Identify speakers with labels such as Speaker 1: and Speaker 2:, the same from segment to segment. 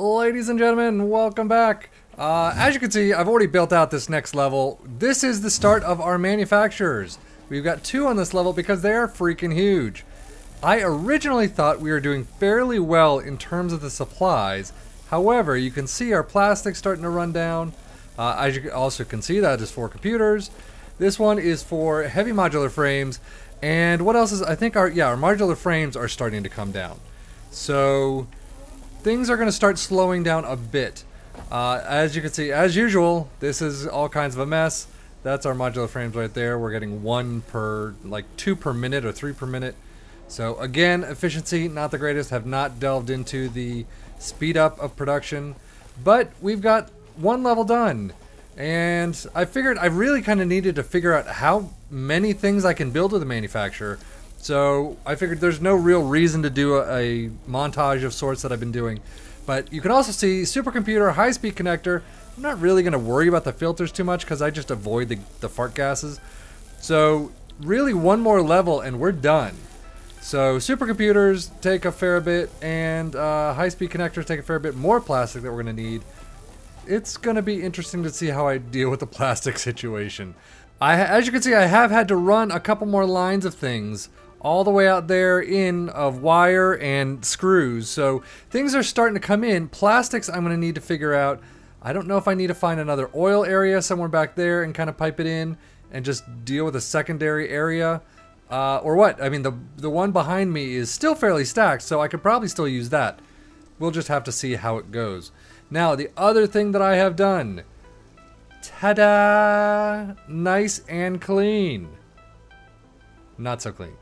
Speaker 1: Ladies and gentlemen, welcome back. As you can see, I've already built out this next level. This is the start of our manufacturers. We've got 2 on this level because they are freaking huge. I originally thought we were doing fairly well in terms of the supplies. However, you can see our plastic starting to run down. As you also can see, that is for computers. This one is for heavy modular frames. And what else is, I think our modular frames are starting to come down. So things are going to start slowing down a bit. As you can see, as usual, this is all kinds of a mess. That's our modular frames right there. We're getting 2 per minute or 3 per minute. So again, efficiency, not the greatest. Have not delved into the speed up of production. But we've got 1 level done. And I figured I really kind of needed to figure out how many things I can build with a manufacturer. So I figured there's no real reason to do a montage of sorts that I've been doing. But you can also see supercomputer, high-speed connector. I'm not really going to worry about the filters too much because I just avoid the fart gases. So really 1 more level and we're done. So supercomputers take a fair bit and high-speed connectors take a fair bit more plastic that we're going to need. It's going to be interesting to see how I deal with the plastic situation. As you can see, I have had to run a couple more lines of things all the way out there of wire and screws. So things are starting to come in. Plastics I'm going to need to figure out. I don't know if I need to find another oil area somewhere back there and kind of pipe it in and just deal with a secondary area or what. I mean, the one behind me is still fairly stacked, so I could probably still use that. We'll just have to see how it goes. Now, the other thing that I have done. Ta-da! Nice and clean. Not so clean.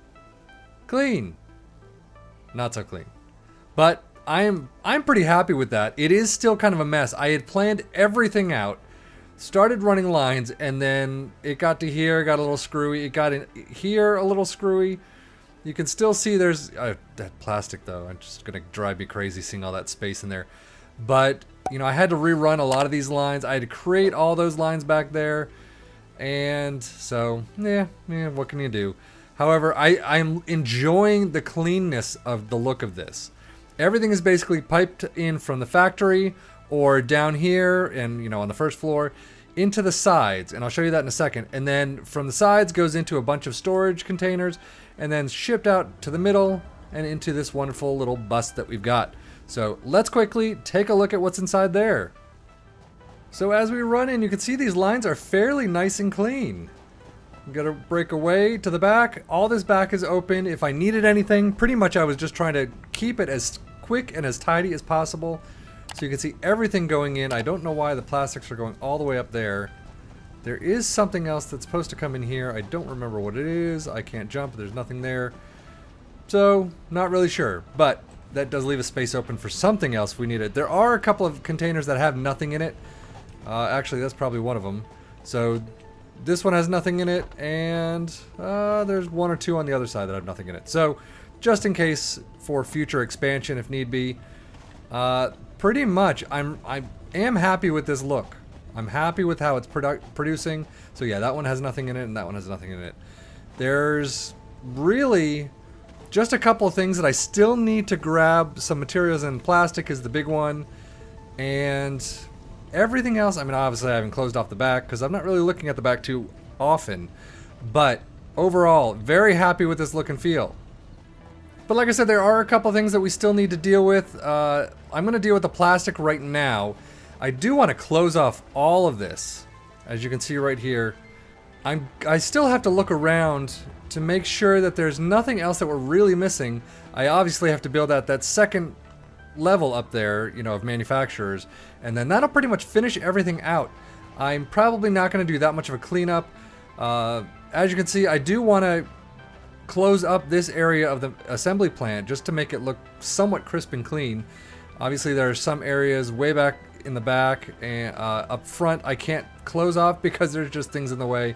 Speaker 1: Clean. Not so clean. But I'm pretty happy with that. It is still kind of a mess. I had planned everything out, started running lines, and then it got to here, got a little screwy. It got in here a little screwy. You can still see there's that plastic though. I'm just gonna drive me crazy seeing all that space in there. But you know, I had to rerun a lot of these lines. I had to create all those lines back there. And so, yeah, what can you do? However, I'm enjoying the cleanness of the look of this. Everything is basically piped in from the factory or down here and, you know, on the first floor into the sides. And I'll show you that in a second. And then from the sides goes into a bunch of storage containers and then shipped out to the middle and into this wonderful little bus that we've got. So let's quickly take a look at what's inside there. So as we run in, you can see these lines are fairly nice and clean. I'm gonna break away to the back. All this back is open. If I needed anything, pretty much I was just trying to keep it as quick and as tidy as possible. So you can see everything going in. I don't know why the plastics are going all the way up there. There is something else that's supposed to come in here. I don't remember what it is. I can't jump. There's nothing there. So, not really sure. But that does leave a space open for something else if we need it. There are a couple of containers that have nothing in it. Actually, that's probably one of them. So this one has nothing in it, and there's 1 or 2 on the other side that have nothing in it. So just in case for future expansion if need be. Pretty much, I am happy with this look. I'm happy with how it's producing. So yeah, that one has nothing in it, and that one has nothing in it. There's really just a couple of things that I still need to grab. Some materials, and plastic is the big one. And everything else, I mean, obviously I haven't closed off the back because I'm not really looking at the back too often. But overall, very happy with this look and feel. But like I said, there are a couple of things that we still need to deal with. I'm going to deal with the plastic right now. I do want to close off all of this. As you can see right here, I still have to look around to make sure that there's nothing else that we're really missing. I obviously have to build out that second level up there, you know, of manufacturers, and then that'll pretty much finish everything out. I'm probably not going to do that much of a cleanup. As you can see, I do want to close up this area of the assembly plant just to make it look somewhat crisp and clean. Obviously, there are some areas way back in the back and up front I can't close off because there's just things in the way.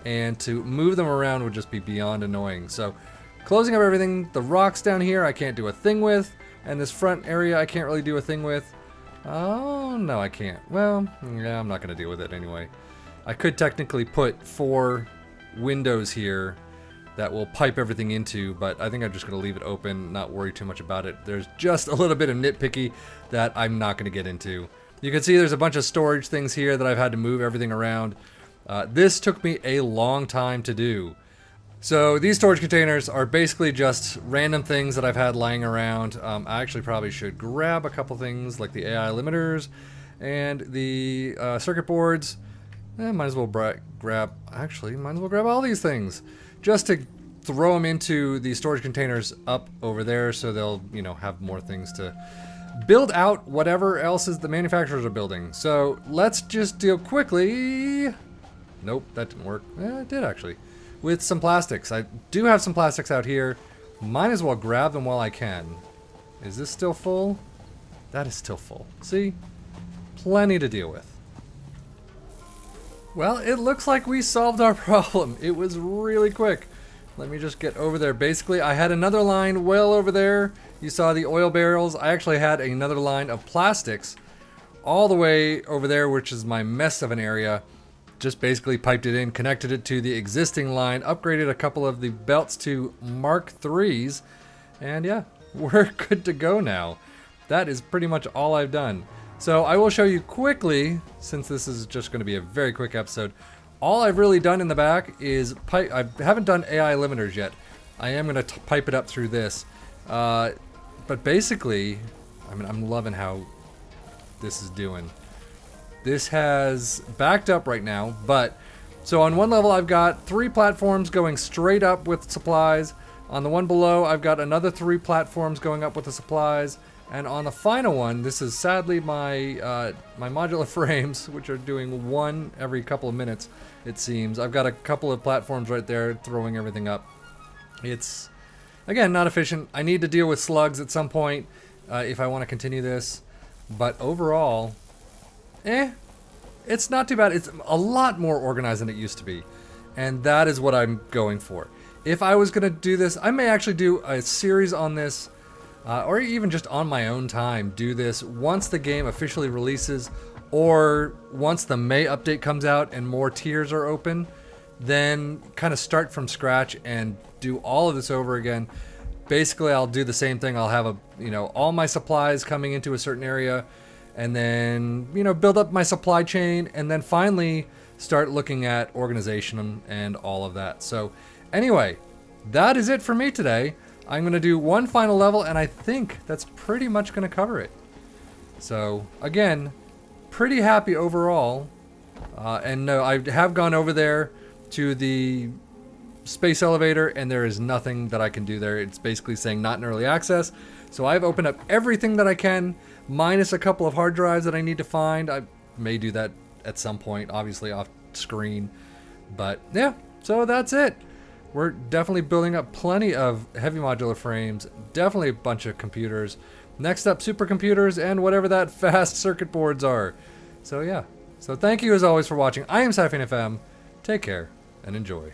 Speaker 1: And to move them around would just be beyond annoying. So closing up everything. The rocks down here I can't do a thing with. And this front area I can't really do a thing with. Oh, no I can't. Well, yeah, I'm not going to deal with it anyway. I could technically put 4 windows here that we'll pipe everything into, but I think I'm just going to leave it open, not worry too much about it. There's just a little bit of nitpicky that I'm not going to get into. You can see there's a bunch of storage things here that I've had to move everything around. This took me a long time to do. So these storage containers are basically just random things that I've had lying around. I actually probably should grab a couple things like the AI limiters and the circuit boards. Might as well grab all these things just to throw them into the storage containers up over there, so they'll, you know, have more things to build out whatever else is the manufacturers are building. So let's just deal quickly. Nope, that didn't work. It did actually. With some plastics. I do have some plastics out here. Might as well grab them while I can. Is this still full? That is still full. See? Plenty to deal with. Well, it looks like we solved our problem. It was really quick. Let me just get over there. Basically, I had another line well over there. You saw the oil barrels. I actually had another line of plastics all the way over there, which is my mess of an area. Just basically piped it in, connected it to the existing line, upgraded a couple of the belts to Mark IIIs, and yeah, we're good to go now. That is pretty much all I've done. So I will show you quickly, since this is just going to be a very quick episode, all I've really done in the back is pipe. I haven't done AI limiters yet. I am going to pipe it up through this. But basically, I mean, I'm loving how this is doing. This has backed up right now, but so on one level I've got 3 platforms going straight up with supplies. On the one below I've got another 3 platforms going up with the supplies, and on the final one, this is sadly my my modular frames, which are doing one every couple of minutes, it seems. I've got a couple of platforms right there throwing everything up. It's, again, not efficient. I need to deal with slugs at some point if I want to continue this, but overall, it's not too bad. It's a lot more organized than it used to be, and that is what I'm going for. If I was going to do this, I may actually do a series on this, or even just on my own time, do this once the game officially releases, or once the May update comes out and more tiers are open, then kind of start from scratch and do all of this over again. Basically, I'll do the same thing. I'll have all my supplies coming into a certain area, and then, build up my supply chain, and then finally start looking at organization and all of that. So anyway, that is it for me today. I'm going to do one final level, and I think that's pretty much going to cover it. So again, pretty happy overall. And no, I have gone over there to the space elevator, and there is nothing that I can do there. It's basically saying not in early access. So I've opened up everything that I can, minus a couple of hard drives that I need to find. I may do that at some point, obviously off screen. But yeah, so that's it. We're definitely building up plenty of heavy modular frames, definitely a bunch of computers. Next up, supercomputers and whatever that fast circuit boards are. So yeah, so thank you as always for watching. I am sefian.FM. Take care and enjoy.